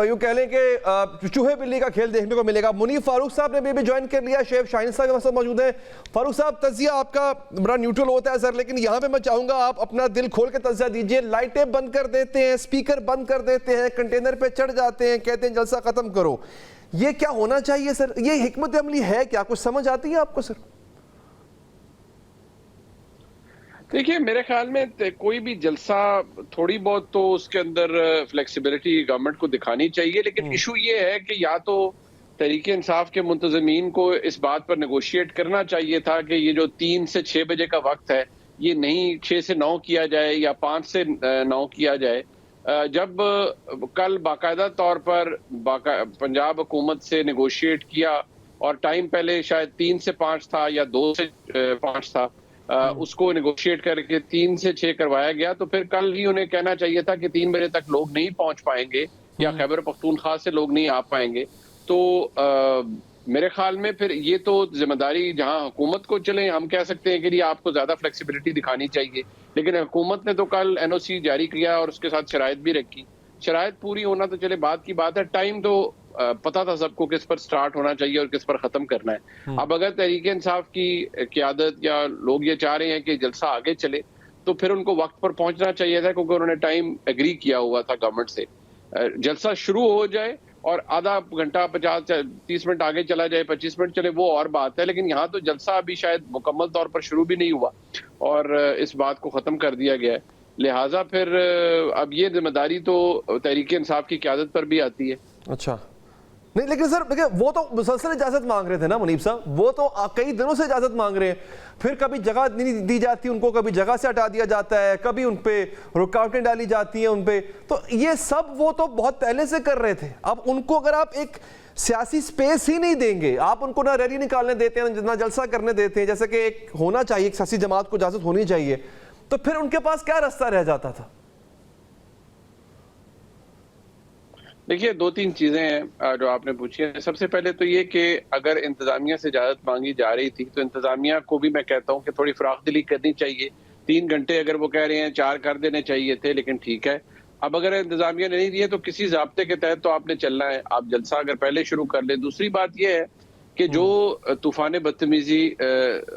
यूँ कह लें कि चूहे बिल्ली का खेल देखने को मिलेगा। मुनीफ फारूक साहब ने भी ज्वाइन कर लिया, शुएब शाहीन साहब के साथ मौजूद हैं। फारूक साहब, तजिया आपका बड़ा न्यूट्रल होता है सर, लेकिन यहाँ पे मैं चाहूंगा आप अपना दिल खोल के तजिया दीजिए। लाइटें बंद कर देते हैं, स्पीकर बंद कर देते हैं, कंटेनर पे चढ़ जाते हैं, कहते हैं जलसा खत्म करो। ये क्या होना चाहिए सर? ये हिकमत अमली है क्या? कुछ समझ आती है आपको सर? देखिए, मेरे ख्याल में कोई भी जलसा थोड़ी बहुत तो उसके अंदर फ्लेक्सिबिलिटी गवर्नमेंट को दिखानी चाहिए, लेकिन इशू ये है कि या तो तहरीक इंसाफ के मुंतजमीन को इस बात पर नेगोशिएट करना चाहिए था कि ये जो 3 से 6 बजे का वक्त है ये नहीं 6 से 9 किया जाए या 5 से 9 किया जाए। जब कल बाकायदा तौर पर पंजाब हुकूमत से नेगोशिएट किया और टाइम पहले शायद 3 से 5 था या 2 से 5 था, उसको नेगोशिएट करके 3 से 6 करवाया गया, तो फिर कल ही उन्हें कहना चाहिए था कि 3 बजे तक लोग नहीं पहुंच पाएंगे या खैबर पख्तूनख्वा से लोग नहीं आ पाएंगे। तो मेरे ख्याल में फिर ये तो जिम्मेदारी जहां हुकूमत को चले, हम कह सकते हैं कि आपको ज्यादा फ्लेक्सिबिलिटी दिखानी चाहिए, लेकिन हुकूमत ने तो कल एनओसी जारी किया और उसके साथ शराइत भी रखी। शराइत पूरी होना तो चले बात की बात है, टाइम तो पता था सबको किस पर स्टार्ट होना चाहिए और किस पर खत्म करना है। अब अगर तहरीक इंसाफ की क़यादत या लोग ये चाह रहे हैं कि जलसा आगे चले, तो फिर उनको वक्त पर पहुंचना चाहिए था, क्योंकि उन्होंने टाइम एग्री किया हुआ था गवर्नमेंट से। जलसा शुरू हो जाए और आधा घंटा 50-30 मिनट आगे चला जाए, 25 मिनट चले, वो और बात है। लेकिन यहाँ तो जलसा अभी शायद मुकम्मल तौर पर शुरू भी नहीं हुआ और इस बात को ख़त्म कर दिया गया है। लिहाजा फिर अब ये जिम्मेदारी तो तहरीक इंसाफ की क़यादत पर भी आती है। अच्छा, नहीं लेकिन सर देखिए, वो तो मुसलसल इजाजत मांग रहे थे ना मुनीब साहब, वो तो कई दिनों से इजाजत मांग रहे हैं, फिर कभी जगह नहीं दी जाती उनको, कभी जगह से हटा दिया जाता है, कभी उन पे रुकावटें डाली जाती हैं उन पे, तो ये सब वो तो बहुत पहले से कर रहे थे। अब उनको अगर आप एक सियासी स्पेस ही नहीं देंगे, आप उनको ना रैली निकालने देते हैं, ना जलसा करने देते हैं, जैसे कि एक होना चाहिए, एक सियासी जमात को इजाजत होनी चाहिए, तो फिर उनके पास क्या रास्ता रह जाता था? देखिए, 2-3 चीजें हैं जो आपने पूछी है। सबसे पहले तो ये कि अगर इंतजामिया से इजाजत मांगी जा रही थी तो इंतजामिया को भी मैं कहता हूँ कि थोड़ी फराख दिली करनी चाहिए। 3 घंटे अगर वो कह रहे हैं 4 कर देने चाहिए थे, लेकिन ठीक है। अब अगर इंतजामिया ने नहीं दिए तो किसी ज़ाब्ते के तहत तो आपने चलना है, आप जलसा अगर पहले शुरू कर ले। दूसरी बात यह है कि जो तूफान बदतमीजी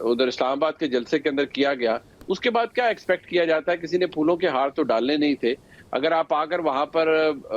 उधर इस्लामाबाद के जलसे के अंदर किया गया, उसके बाद क्या एक्सपेक्ट किया जाता है? किसी ने फूलों के हार तो डालने नहीं थे। अगर आप आकर वहां पर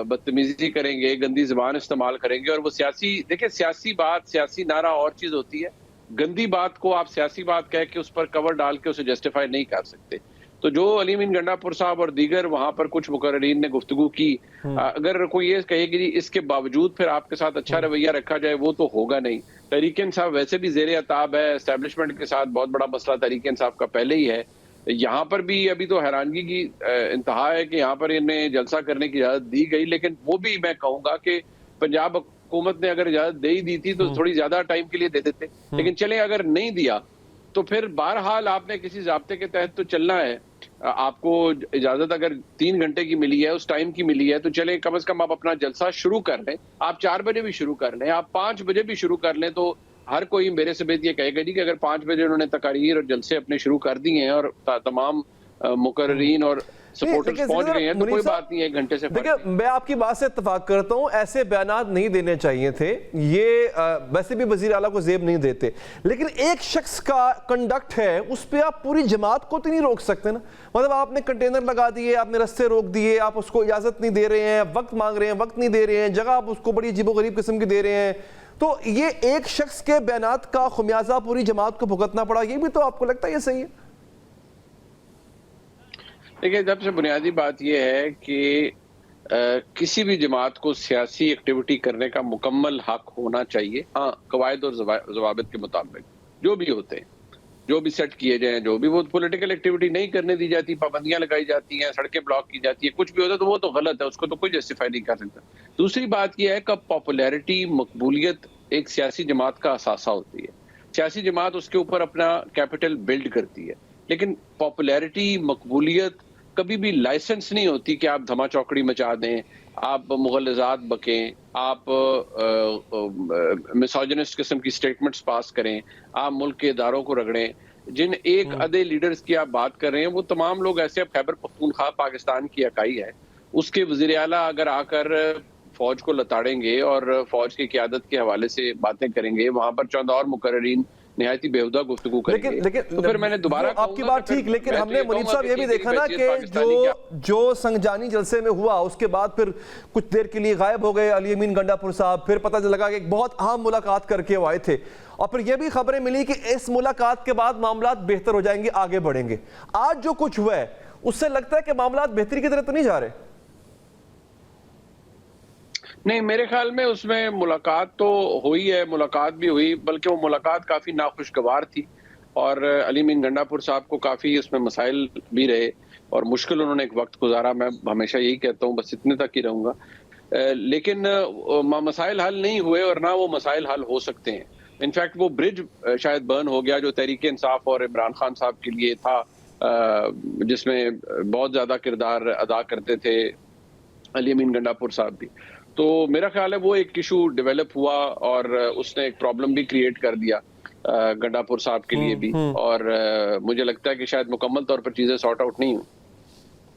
बदतमीजी करेंगे, गंदी जुबान इस्तेमाल करेंगे और वो सियासी, देखिए सियासी बात, सियासी नारा और चीज होती है, गंदी बात को आप सियासी बात कह के उस पर कवर डाल के उसे जस्टिफाई नहीं कर सकते। तो जो अली अमीन गंडापुर साहब और दीगर वहां पर कुछ मुकर्रीन ने गुफ्तगू की, अगर कोई ये कहेगी कि इसके बावजूद फिर आपके साथ अच्छा रवैया रखा जाए, वो तो होगा नहीं। तहरीक इंसाफ वैसे भी जेर अताब है, एस्टेब्लिशमेंट के साथ बहुत बड़ा मसला तहरीक इंसाफ का पहले ही है। यहाँ पर भी अभी तो हैरानगी की इंतहा है कि यहाँ पर इन्हें जलसा करने की इजाजत दी गई, लेकिन वो भी मैं कहूंगा कि पंजाब हुकूमत ने अगर इजाजत दे ही दी थी तो थोड़ी ज्यादा टाइम के लिए दे देते। लेकिन चले अगर नहीं दिया तो फिर बहरहाल आपने किसी ज़ाब्ते के तहत तो चलना है। आपको इजाजत अगर 3 घंटे की मिली है, उस टाइम की मिली है, तो चले कम से कम आप अपना जलसा शुरू कर लें। आप 4 बजे भी शुरू कर लें, आप 5 बजे भी शुरू कर लें, तो हर कोई मेरे समेत ये कहेगा जी कि अगर 5 बजे उन्होंने तकारीर और जलसे अपने शुरू कर दिए हैं और तमाम मुकर्रीन और सपोर्टर्स पहुंच गए हैं, तो कोई बात नहीं है, 1 घंटे से। देखिए, मैं आपकी बात से इत्तेफाक करता हूं, ऐसे बयानात नहीं देने चाहिए थे, ये वैसे भी वजीर आला को जेब नहीं देते, लेकिन एक शख्स का कंडक्ट है उस पर आप पूरी जमात को तो नहीं रोक सकते ना। मतलब आपने कंटेनर लगा दिए, आपने रस्ते रोक दिए, आप उसको इजाजत नहीं दे रहे हैं, वक्त मांग रहे हैं, वक्त नहीं दे रहे हैं, जगह आप उसको बड़ी अजीबोगरीब किस्म की दे रहे हैं, तो ये एक शख्स के बयानात का खुमियाजा पूरी जमात को भुगतना पड़ा, ये भी तो आपको लगता है ये सही है? देखिए, सबसे बुनियादी बात यह है कि किसी भी जमात को सियासी एक्टिविटी करने का मुकम्मल हक होना चाहिए। हाँ, कवायद और ज़वाबित के मुताबिक जो भी होते हैं, जो भी सेट किए जाएं, जो भी, वो पॉलिटिकल एक्टिविटी नहीं करने दी जाती, पाबंदियां लगाई जाती हैं, सड़कें ब्लॉक की जाती है, कुछ भी होता है तो वो तो गलत है, उसको तो कोई जस्टिफाई नहीं कर सकता। दूसरी बात यह है कि पॉपुलैरिटी, मकबूलियत एक सियासी जमात का असासा होती है। सियासी जमात उसके ऊपर अपना कैपिटल बिल्ड करती है, लेकिन पॉपुलैरिटी, मकबूलियत कभी भी लाइसेंस नहीं होती कि आप धमा चौकड़ी मचा दें, आप मुगलजात बकें, आप मिसोजिनिस्ट किस्म की स्टेटमेंट्स पास करें, आप मुल्क के इदारों को रगड़ें। जिन एक अदे लीडर्स की आप बात कर रहे हैं, वो तमाम लोग ऐसे, अब खैबर पख्तूनख्वा पाकिस्तान की इकाई है, उसके वज़ीर आला अगर आकर फौज को लताड़ेंगे और फौज की क़यादत के हवाले से बातें करेंगे, वहां पर चंद और मुकर्रीन निहायती बेहुदा गुफ्तगू करेंगे। लेकिन तो फिर मैंने दोबारा आपकी बात ठीक, लेकिन हमने मुनीब साहब ये भी देखा ना कि जो संगजानी जलसे में हुआ उसके बाद फिर कुछ देर के लिए गायब हो गए अली अमीन गंडापुर साहब, फिर पता लगा कि एक बहुत अहम मुलाकात करके वो आए थे, और फिर ये भी खबरें मिली कि इस मुलाकात के बाद मामला बेहतर हो जाएंगे, आगे बढ़ेंगे। आज जो कुछ हुआ है उससे लगता है कि मामला बेहतरी की तरफ तो नहीं जा रहे? नहीं, मेरे ख्याल में उसमें मुलाकात तो हुई है, मुलाकात भी हुई, बल्कि वो मुलाकात काफ़ी नाखुशगवार थी और अली अमीन गंडापुर साहब को काफ़ी उसमें मसाइल भी रहे और मुश्किल उन्होंने एक वक्त गुजारा। मैं हमेशा यही कहता हूँ, बस इतने तक ही रहूँगा। लेकिन मसाइल हल नहीं हुए और ना वो मसाइल हल हो सकते हैं। इनफैक्ट वो ब्रिज शायद बर्न हो गया जो तहरीक इंसाफ और इमरान खान साहब के लिए था, जिसमें बहुत ज़्यादा किरदार अदा करते थे अली अमीन गंडापुर साहब भी। तो मेरा ख्याल है वो एक इशू डेवलप हुआ और उसने एक प्रॉब्लम भी क्रिएट कर दिया गंडापुर साहब के लिए भी, और मुझे लगता है कि शायद मुकम्मल तौर पर चीज़ें सॉर्ट आउट नहीं हुई।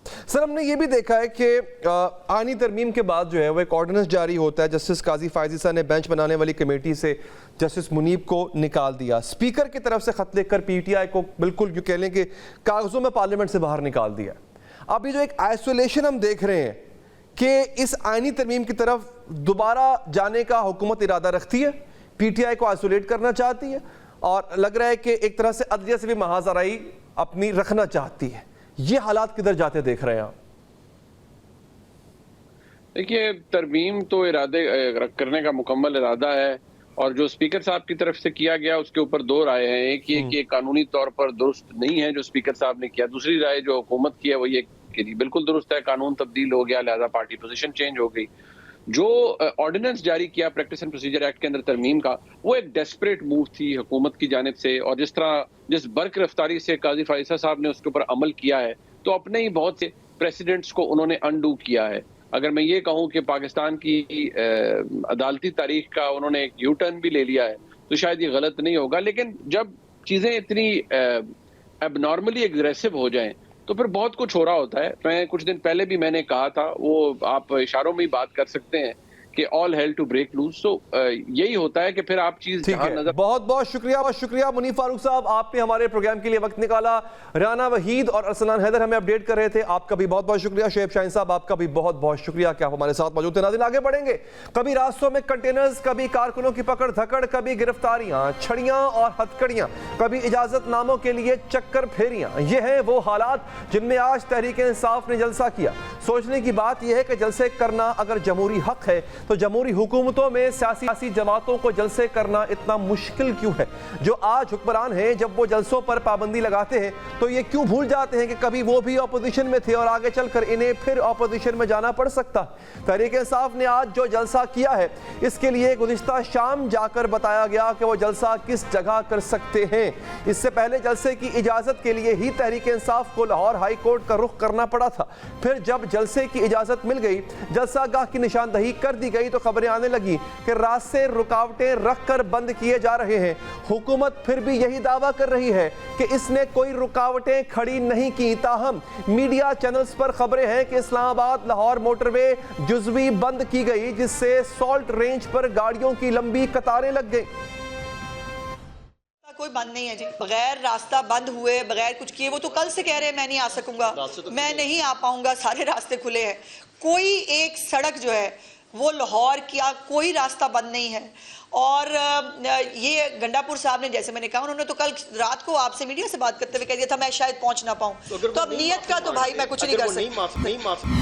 सर, हमने ये भी देखा है कि आईनी तरमीम के बाद जो है वो एक ऑर्डिनेंस जारी होता है, जस्टिस काजी फायजी साहब ने बेंच बनाने वाली कमेटी से जस्टिस मुनीब को निकाल दिया, स्पीकर की तरफ से खत लिखकर पीटीआई को बिल्कुल यूँ कह लें कि कागजों में पार्लियामेंट से बाहर निकाल दिया। अभी जो एक आइसोलेशन हम देख रहे हैं कि इस आईनी तरमीम की तरफ दोबारा जाने का हुकूमत इरादा रखती है, पीटीआई को आइसोलेट करना चाहती है और लग रहा है कि एक तरह से अदलिया से भी महाजराई अपनी रखना चाहती है। ये हालात किधर जाते देख रहे हैं आप? देखिए, तरमीम तो इरादे करने का मुकम्मल इरादा है और जो स्पीकर साहब की तरफ से किया गया उसके ऊपर दो राय हैं। एक ये कि कानूनी तौर पर दुरुस्त नहीं है जो स्पीकर साहब ने किया, दूसरी राय जो हुकूमत की है वो ये कि बिल्कुल दुरुस्त है, कानून तब्दील हो गया, लिहाजा पार्टी पोजीशन चेंज हो गई। जो ऑर्डिनेंस जारी किया प्रैक्टिस एंड प्रोसीजर एक्ट के अंदर तरमीम का, वो एक डेस्परेट मूव थी हुकूमत की जानिब से, और जिस बर्क रफ्तारी से काजी फाइसा साहब ने उसके ऊपर अमल किया है, तो अपने ही बहुत से प्रेसिडेंट्स को उन्होंने अनडू किया है। अगर मैं ये कहूं कि पाकिस्तान की अदालती तारीख का उन्होंने एक यू टर्न भी ले लिया है, तो शायद ये गलत नहीं होगा। लेकिन जब चीजें इतनी एबनॉर्मली एग्रेसिव हो जाएं तो फिर बहुत कुछ हो रहा होता है। मैं कुछ दिन पहले भी मैंने कहा था, वो आप इशारों में ही बात कर सकते हैं कि all hell to break loose. तो यही होता है कि फिर आप चीज नजर। बहुत बहुत शुक्रिया मुनीफ फारूक साहब, आपने हमारे प्रोग्राम के लिए वक्त निकाला। राना वहीद और अरसलान हैदर हमें अपडेट कर रहे थे, आपका भी बहुत बहुत शुक्रिया। शोएब शाहीन साहब, आपका भी बहुत बहुत शुक्रिया कि आप हमारे साथ मौजूद थे। नाज़रीन, आगे बढ़ेंगे। कभी रास्तों में कंटेनर्स, कभी कारकुनों की पकड़ धकड़, कभी गिरफ्तारियां, छड़ियां और हथकड़ियां, कभी इजाजतनामों के लिए चक्कर फेरियां। ये हैं वो हालात जिनमें आज तहरीक इंसाफ ने जलसा किया। सोचने की बात यह है कि जलसे करना अगर जमहूरी हक है तो जमहूरी हुकूमतों में सियासी जमातों को जलसे करना इतना मुश्किल क्यों है? जो आज हुक्मरान हैं, जब वो जलसों पर पाबंदी लगाते हैं तो ये क्यों भूल जाते हैं कि कभी वो भी ऑपोजिशन में थे और आगे चलकर इन्हें फिर ऑपोजिशन में जाना पड़ सकता। तहरीक इंसाफ ने आज जो जलसा किया है, इसके लिए गुज़िश्ता शाम जाकर बताया गया कि वो जलसा किस जगह कर सकते हैं। इससे पहले जलसे की इजाजत के लिए ही तहरीक इंसाफ को लाहौर हाई कोर्ट का रुख करना पड़ा था। फिर जब जलसे की इजाजत मिल गई, जलसागाह की निशानदही कर दी गई, तो खबरें आने लगी कि रास्ते रुकावटें रखकर बंद किए जा रहे हैं। हुकूमत फिर भी यही दावा कर रही है कि इसने कोई रुकावटें खड़ी नहीं की। ताहम मीडिया चैनल्स पर खबरें हैं कि इस्लामाबाद लाहौर मोटरवे जुज़वी बंद की गई, जिससे सॉल्ट रेंज पर गाड़ियों की लंबी कतारें लग गई। कोई बंद नहीं है जी, बगैर रास्ता बंद हुए, बगैर कुछ किए। वो तो कल से कह रहे हैं मैं नहीं आ सकूंगा, मैं नहीं आ पाऊंगा, सारे रास्ते खुले हैं। कोई एक सड़क जो है वो लाहौर का कोई रास्ता बंद नहीं है। और ये गंडापुर साहब ने, जैसे मैंने कहा, उन्होंने तो कल रात को आपसे मीडिया से बात करते हुए कह दिया था मैं शायद पहुंच ना पाऊं। तो अब नियत का तो भाई मैं कुछ नहीं कर सकती।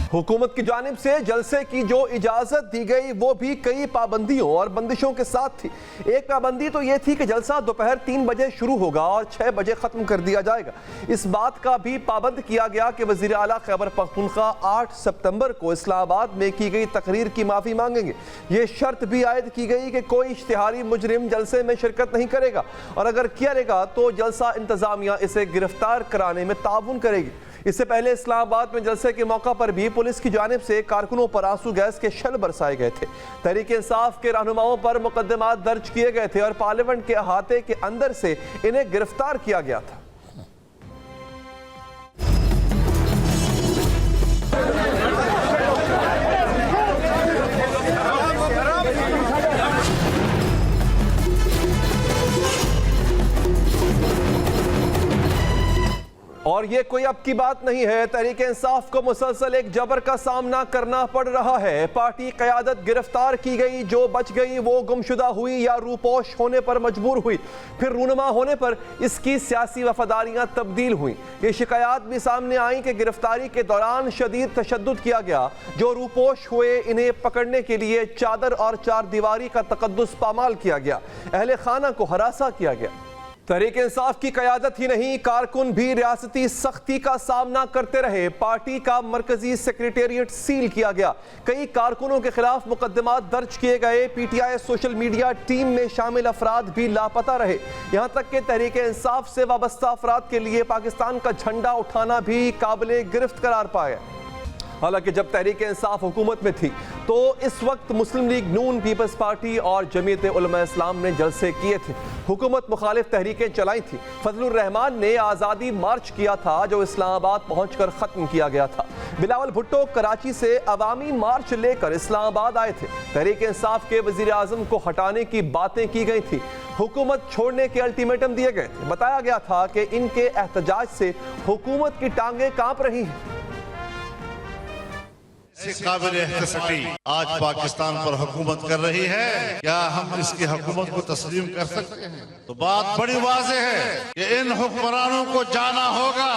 हुकूमत की जानिब से जलसे की जो इजाजत दी गई वो भी कई पाबंदियों और बंदिशों के साथ थी। एक पाबंदी तो ये थी कि जलसा दोपहर 3 बजे शुरू होगा और 6 बजे खत्म कर दिया जाएगा। इस बात का भी पाबंद किया गया कि वजीर आला खैबर पख्तूनख्वा 8 सितंबर को इस्लामाबाद में की गई तकरीर की माफी मांगेंगे। ये शर्त भी आयद की गई कि कोई इश्तिहारी मुजरिम जलसे में शिरकत नहीं करेगा और अगर करेगा तो जलसा इंतजामिया इसे गिरफ्तार कराने में ताउन करेगी। इससे पहले इस्लामाबाद में जलसे के मौका पर भी पुलिस की जानिब से कारकुनों पर आंसू गैस के शल बरसाए गए थे। तहरीक इंसाफ के रहनुमाओं पर मुकदमात दर्ज किए गए थे और पार्लियामेंट के अहाते के अंदर से इन्हें गिरफ्तार किया गया था। और ये कोई अब की बात नहीं है, तहरीक इंसाफ को मुसलसल एक जबर का सामना करना पड़ रहा है। पार्टी क़यादत गिरफ्तार की गई, जो बच गई वो गुमशुदा हुई या रूपोश होने पर मजबूर हुई, फिर रूनमा होने पर इसकी सियासी वफादारियां तब्दील हुई। ये शिकायत भी सामने आई कि गिरफ्तारी के दौरान शदीद तशद्दुद किया गया। जो रूपोश हुए इन्हें पकड़ने के लिए चादर और चार दीवारी का तकद्दुस पामाल किया गया, अहले खाना को हरासा किया गया। तहरीक इंसाफ की क़यादत ही नहीं, कारकुन भी रियासती सख्ती का सामना करते रहे। पार्टी का मरकजी सेक्रेटेरिएट सील किया गया, कई कारकुनों के खिलाफ मुकदमात दर्ज किए गए। पीटीआई सोशल मीडिया टीम में शामिल अफराद भी लापता रहे। यहाँ तक कि तहरीक इंसाफ से वाबस्ता अफराद के लिए पाकिस्तान का झंडा उठाना भी काबिले गिरफ्त करार पाया। हालांकि जब तहरीक इंसाफ हुकूमत में थी तो इस वक्त मुस्लिम लीग नून, पीपल्स पार्टी और जमीयत उलमा इस्लाम ने जलसे किए थे, हुकूमत मुखालिफ तहरीकें चलाई थी। फजलुर रहमान ने आज़ादी मार्च किया था जो इस्लामाबाद पहुंचकर ख़त्म किया गया था। बिलावल भुट्टो कराची से अवामी मार्च लेकर इस्लामाबाद आए थे। तहरीक इंसाफ के वज़ीर आज़म को हटाने की बातें की गई थी, हुकूमत छोड़ने के अल्टीमेटम दिए गए थे। बताया गया था कि इनके एहतजाज से हुकूमत की टांगें कांप रही हैं। ऐसी काबिल एहतसामी आज पाकिस्तान पर हुकूमत कर रही है, क्या हम इसकी हुकूमत को तस्लीम कर सकते हैं? तो बात बड़ी वाज़ेह है कि इन हुक्मरानों को जाना होगा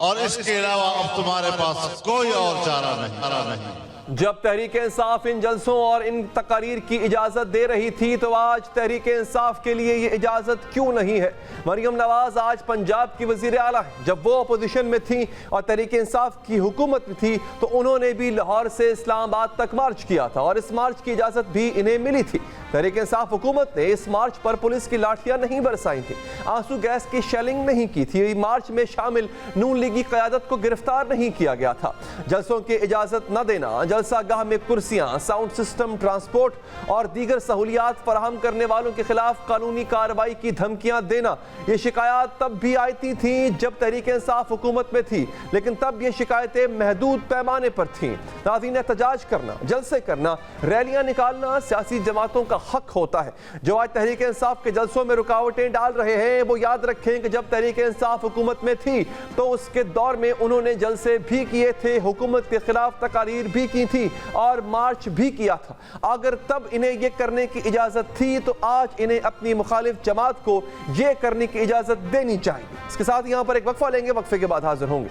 और इसके अलावा अब तुम्हारे पास कोई और चारा नहीं। जब तहरीक इंसाफ इन जलसों और इन तकारीर की इजाज़त दे रही थी तो आज तहरीक इंसाफ के लिए ये इजाज़त क्यों नहीं है? मरियम नवाज आज पंजाब की वज़ीर आला है। जब वो अपोजिशन में थी और तहरीक इंसाफ की हुकूमत में थी तो उन्होंने भी लाहौर से इस्लामाबाद तक मार्च किया था और इस मार्च की इजाज़त भी इन्हें मिली थी। तहरीक इंसाफ हुकूमत ने इस मार्च पर पुलिस की लाठियां नहीं बरसाई थी, आंसू गैस की शेलिंग नहीं की थी, मार्च में शामिल नून लीगी क़यादत को गिरफ्तार नहीं किया गया था। जलसों की इजाज़त न देना, जलसा गाह में कुर्सियां, साउंड सिस्टम, ट्रांसपोर्ट और दीगर सहूलियात फराहम करने वालों के खिलाफ कानूनी कार्रवाई की धमकियां देना, ये शिकायत तब भी आती थी जब तहरीक इंसाफ हुकूमत में थी, लेकिन तब ये शिकायतें महदूद पैमाने पर थीं। नाज़रीन, एहतजाज करना, जलसे करना, रैलियां निकालना सियासी जमातों का हक होता है। जो आज तहरीक इंसाफ के जलसों में रुकावटें डाल रहे हैं वो याद रखें कि जब तहरीक इंसाफ हुकूमत में थी तो उसके दौर में उन्होंने जलसे भी किए थे, हुकूमत के खिलाफ तकारीर भी की थी और मार्च भी किया था। अगर तब इन्हें यह करने की इजाजत थी तो आज इन्हें अपनी मुखालिफ जमात को यह करने की इजाजत देनी चाहिए। इसके साथ यहां पर एक वक्फा लेंगे, वक्फे के बाद हाजिर होंगे।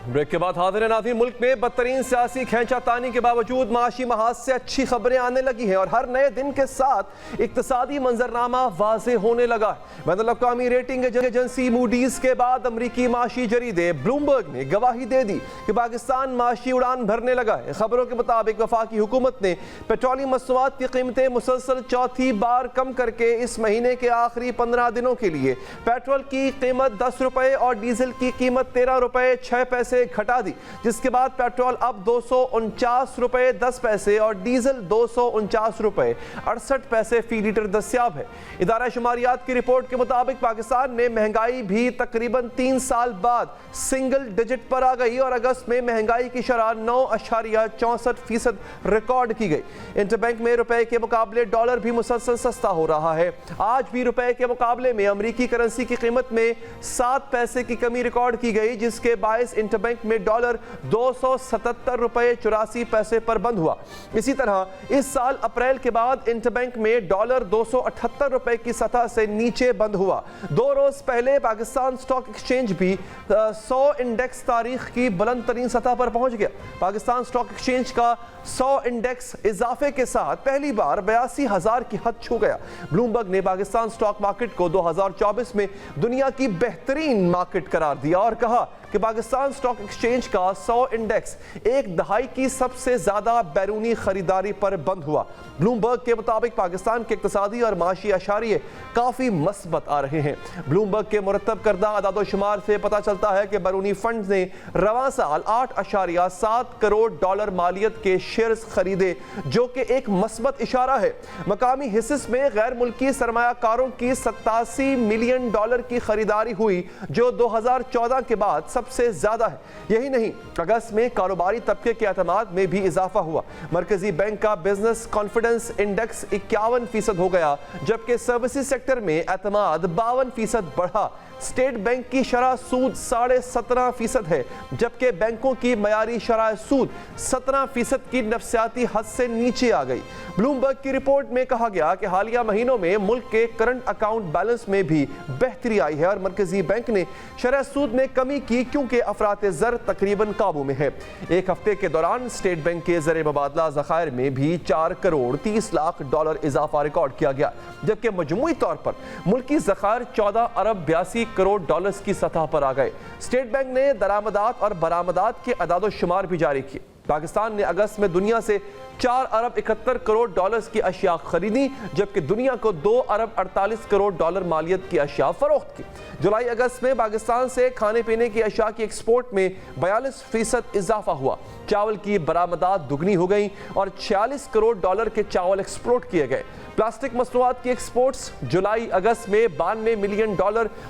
ब्रेक के बाद हाजिर नाज़रीन, मुल्क में बदतरीन सियासी खींचातानी के बावजूद माशी महाज से अच्छी खबरें आने लगी हैं और हर नए दिन के साथ इक्तिसादी मंजरनामा वाज़ेह होने लगा है। बैनुल अक़वामी रेटिंग एजेंसी मूडीज के बाद अमरीकी माशी जरीदे ब्लूमबर्ग ने गवाही दे दी कि पाकिस्तान माशी उड़ान भरने लगा है। खबरों के मुताबिक वफाकी हुकूमत ने पेट्रोलियम मसनूआत की कीमतें मुसलसल चौथी बार कम करके इस महीने के आखिरी 15 दिनों के लिए पेट्रोल की कीमत 10 रुपए और डीजल की कीमत 13 रुपए 6 पैसे घटा दी, जिसके बाद पेट्रोल अब 249 रुपए 10 पैसे और डीजल 249 रुपए 68 पैसे फी लीटर दस्तियाब है। इदारा शुमारियात की रिपोर्ट के मुताबिक पाकिस्तान में महंगाई भी तकरीबन 3 साल बाद सिंगल डिजिट पर आ गई और अगस्त में महंगाई की शरह 9.64% रिकॉर्ड की गई। इंटरबैंक में रुपए के मुकाबले डॉलर भी मुसलसल सस्ता हो रहा है। आज भी रुपए के मुकाबले में अमरीकी करेंसी की कीमत में 7 पैसे की कमी रिकॉर्ड की गई, जिसके बायस इंटरबैंक में डॉलर 277 रुपए 84 पैसे पर बंद हुआ। इसी तरह इस साल अप्रैल के बाद इंटरबैंक में डॉलर 278 रुपए की सतह से नीचे बंद हुआ। 2 रोज पहले पाकिस्तान स्टॉक एक्सचेंज भी 100 इंडेक्स तारीख की बुलंद तरीन सतह पर पहुंच गया। पाकिस्तान स्टॉक एक्सचेंज का 100 इंडेक्स इजाफे के साथ पहली बार 82,000 की हद छू गया। ब्लूमबर्ग ने पाकिस्तान स्टॉक मार्केट को 2024 में दुनिया की बेहतरीन मार्केट करार दिया और कहा कि पाकिस्तान स्टॉक एक्सचेंज का 100 इंडेक्स एक दहाई की सबसे ज्यादा बैरूनी खरीदारी पर बंद हुआ। ब्लूमबर्ग के मुताबिक पाकिस्तान के इक्तिसादी और माशी अशारिये काफी मस्बत आ रहे हैं। ब्लूमबर्ग के मुरतब करदा अदादोशुमार से पता चलता है कि बैरूनी फंड ने रवां साल 8.7 करोड़ डॉलर मालियत के शेयर्स खरीदे, जो कि एक मस्बत इशारा है। मकामी हिस्स में गैर मुल्की सरमायाकारों की 87 मिलियन डॉलर की खरीदारी हुई, जो 2014 के बाद सबसे ज्यादा है। यही नहीं, अगस्त में कारोबारी तबके के एतमाद में भी इजाफा हुआ। मरकजी बैंक का बिजनेस कॉन्फिडेंस इंडेक्स 51% हो गया, जबकि सर्विसेज सेक्टर में एतमाद 52% बढ़ा। स्टेट बैंक की शरह सूद 17.5% है, जबकि बैंकों की मयारी शरह सूद 17% की नफसियाती हद से नीचे आ गई। ब्लूमबर्ग की रिपोर्ट में कहा गया कि हालिया महीनों में मुल्क के करंट अकाउंट बैलेंस में भी बेहतरी आई है और मरकजी बैंक ने शरह सूद में कमी की, क्योंकि अफरात ज़र तकरीबन काबू में है। एक हफ्ते के दौरान स्टेट बैंक के ज़र मुबादला ज़खायर में भी 4 करोड़ 30 लाख डॉलर इजाफा रिकॉर्ड किया गया, जबकि मजमूई तौर पर मुल्की ज़खायर 14 अरब 82 करोड़ डॉलर्स की सतह पर आ गए। स्टेट बैंक ने दरामदात और बरामदात के अदादो शुमार भी जारी किए। पाकिस्तान ने अगस्त में दुनिया से 4 अरब 71 करोड़ डॉलर्स की अशिया खरीदी, जबकि दुनिया को 2 अरब 48 करोड़ डॉलर मालियत की अशिया फरोख्त की। जुलाई अगस्त में पाकिस्तान से खाने पीने की अशिया की एक्सपोर्ट में 42% इजाफा हुआ। चावल की बरामदात दुगनी हो गई और 46 करोड़ डॉलर के चावल एक्सपोर्ट किए गए। प्लास्टिक मसनूआत की एक्सपोर्ट्स जुलाई अगस्त में $92 मिलियन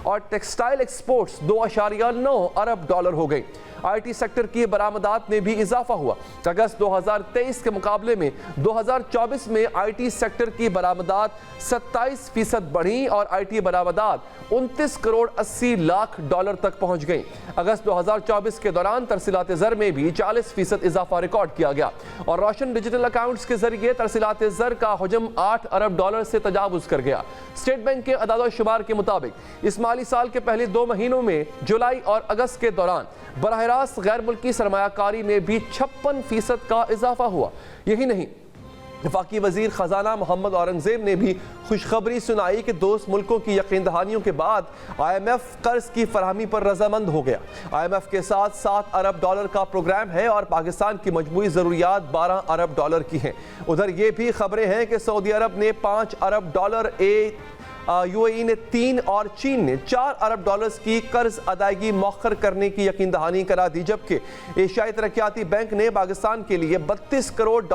और टेक्सटाइल एक्सपोर्ट्स $2.9 अरब हो गई। आईटी सेक्टर की बरामदात में भी इजाफा हुआ। अगस्त 2023 के मुकाबले में 2024 में आईटी सेक्टर की बरामदात 27% बढ़ी और आईटी बरामदात 29 करोड़ 80 लाख डॉलर तक पहुंच गई। अगस्त 2024 के दौरान तरसीलात ज़र में भी 40% इजाफा रिकॉर्ड किया गया और रोशन डिजिटल अकाउंट्स के जरिए तरसीलात ज़र का हजम $8 अरब से तजावुज कर गया। स्टेट बैंक के अदाद-ओ-शुमार के मुताबिक इस माली साल के पहले 2 महीनों में जुलाई और अगस्त के दौरान बराह रास्त गैर मुल्की सरमायाकारी में भी 56% का इजाफा हुआ। यही नहीं, वफाकी वजीर खजाना मोहम्मद औरंगजेब ने भी खुशखबरी सुनाई कि दोस्त मुल्कों की यकीन दहानियों के बाद IMF कर्ज की फरहमी पर रजामंद हो गया। IMF के साथ $7 अरब का प्रोग्राम है और पाकिस्तान की मजमूई ज़रूरियात $12 अरब की हैं। उधर ये भी खबरें हैं कि सऊदी अरब ने $5 अरब, UAE ने 3 और चीन ने $4 अरब की कर्ज अदायगी मौखर करने की यकीन दहानी करा दी, जबकि एशियाई तरक्याती बैंक ने पाकिस्तान के लिए $32 करोड़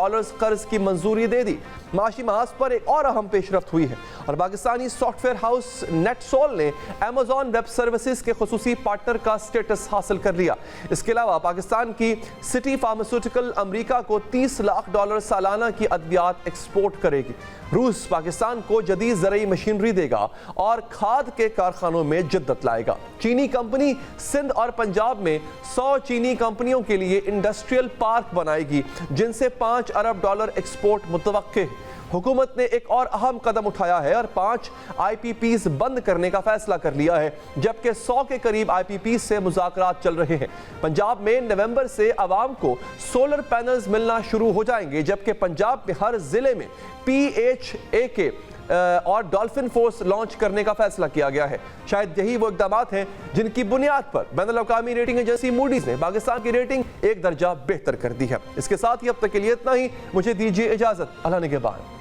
कर्ज की मंजूरी दे दी। माशी महाज पर एक और अहम पेशरफ्त हुई है और पाकिस्तानी सॉफ्टवेयर हाउस नेटसोल ने अमेज़न वेब सर्विसेज के खुसूसी पार्टनर का स्टेटस हासिल कर लिया। इसके अलावा पाकिस्तान की सिटी फार्मास्यूटिकल अमेरिका को $30 लाख सालाना की अद्वियात एक्सपोर्ट करेगी। रूस पाकिस्तान को जदीद ज़रई मशीनरी देगा और खाद के कारखानों में जिद्दत लाएगा। चीनी कंपनी सिंध और पंजाब में 100 चीनी कंपनियों के लिए इंडस्ट्रियल पार्क बनाएगी, जिनसे $5 अरब एक्सपोर्ट मुतवक्के है। हुकूमत ने एक और अहम कदम उठाया है और 5 IPPs बंद करने का फैसला कर लिया है, जबकि 100 के करीब IPPs से मुज़ाकरात चल रहे हैं। पंजाब में नवंबर से आवाम को सोलर पैनल्स मिलना शुरू हो जाएंगे, जबकि पंजाब में हर जिले में PHAK और डॉल्फिन फोर्स लॉन्च करने का फैसला किया गया है। शायद यही वो इक़दाम हैं जिनकी बुनियाद पर बैनुल-अक़वामी रेटिंग एजेंसी मूडीज ने पाकिस्तान की रेटिंग 1 दर्जा बेहतर कर दी है। इसके साथ ही अब तक के लिए इतना ही। मुझे दीजिए इजाजत। अल्लाह निगहबान।